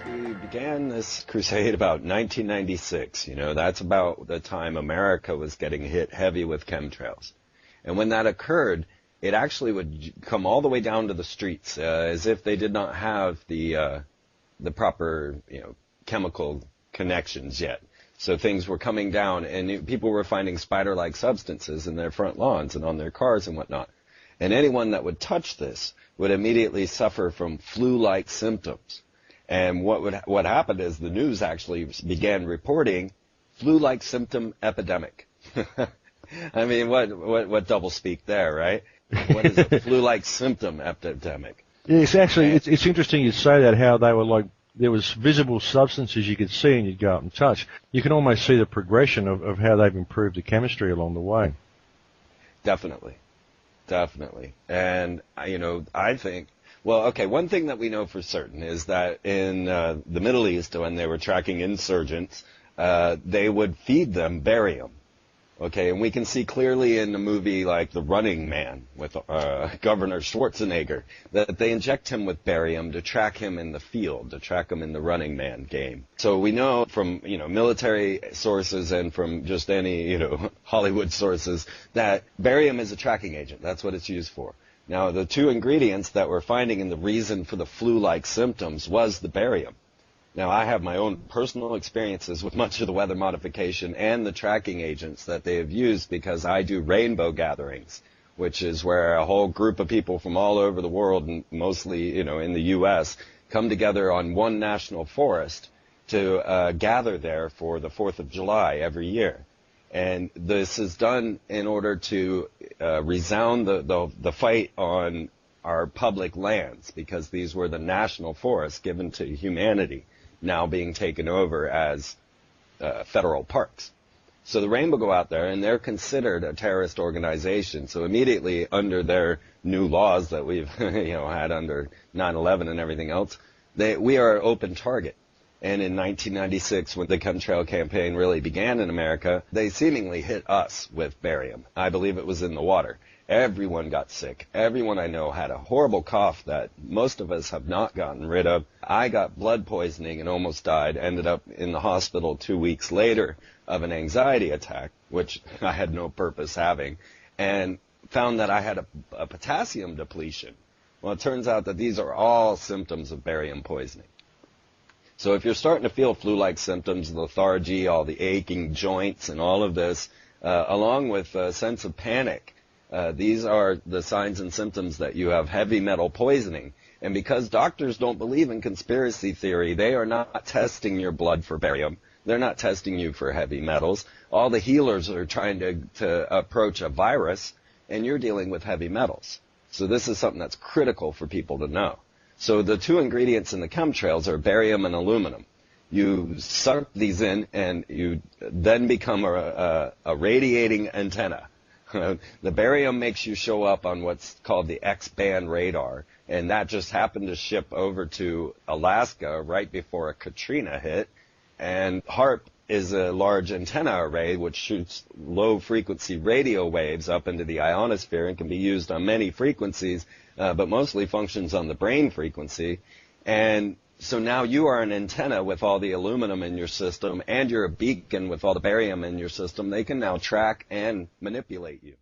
We began this crusade about 1996. That's about the time America was getting hit heavy with chemtrails. And when that occurred, it actually would come all the way down to the streets, as if they did not have the proper, chemical connections yet. So things were coming down, and people were finding spider-like substances in their front lawns and on their cars and whatnot. And anyone that would touch this would immediately suffer from flu-like symptoms. And what happened is the news actually began reporting flu-like symptom epidemic. I mean, what doublespeak there, right? What is a flu-like symptom epidemic? Yes, actually, it's interesting you say that, how they were like, there was visible substances you could see and you'd go up and touch. You can almost see the progression of how they've improved the chemistry along the way. Definitely. And, I think, well, okay, one thing that we know for certain is that in the Middle East, when they were tracking insurgents, they would feed them barium. Okay, and we can see clearly in a movie like The Running Man with Governor Schwarzenegger that they inject him with barium to track him in the field, to track him in the Running Man game. So we know from, military sources and from just any, Hollywood sources that barium is a tracking agent. That's what it's used for. Now, the two ingredients that we're finding in the reason for the flu-like symptoms was the barium. Now, I have my own personal experiences with much of the weather modification and the tracking agents that they have used because I do rainbow gatherings, which is where a whole group of people from all over the world, and mostly, in the U.S., come together on one national forest to gather there for the 4th of July every year. And this is done in order to resound the fight on our public lands, because these were the national forests given to humanity, now being taken over as federal parks. So the Rainbow go out there, and they're considered a terrorist organization. So immediately, under their new laws that we've had under 9/11 and everything else, we are an open target. And in 1996, when the chemtrail campaign really began in America, they seemingly hit us with barium. I believe it was in the water. Everyone got sick. Everyone I know had a horrible cough that most of us have not gotten rid of. I got blood poisoning and almost died. Ended up in the hospital 2 weeks later of an anxiety attack, which I had no purpose having, and found that I had a potassium depletion. Well, it turns out that these are all symptoms of barium poisoning. So if you're starting to feel flu-like symptoms, lethargy, all the aching joints and all of this, along with a sense of panic, these are the signs and symptoms that you have heavy metal poisoning. And because doctors don't believe in conspiracy theory, they are not testing your blood for barium. They're not testing you for heavy metals. All the healers are trying to approach a virus, and you're dealing with heavy metals. So this is something that's critical for people to know. So the two ingredients in the chemtrails are barium and aluminum. You suck these in, and you then become a radiating antenna. The barium makes you show up on what's called the X-band radar, and that just happened to ship over to Alaska right before a Katrina hit. And HAARP is a large antenna array which shoots low-frequency radio waves up into the ionosphere and can be used on many frequencies, but mostly functions on the brain frequency. And so now you are an antenna with all the aluminum in your system, and you're a beacon with all the barium in your system. They can now track and manipulate you.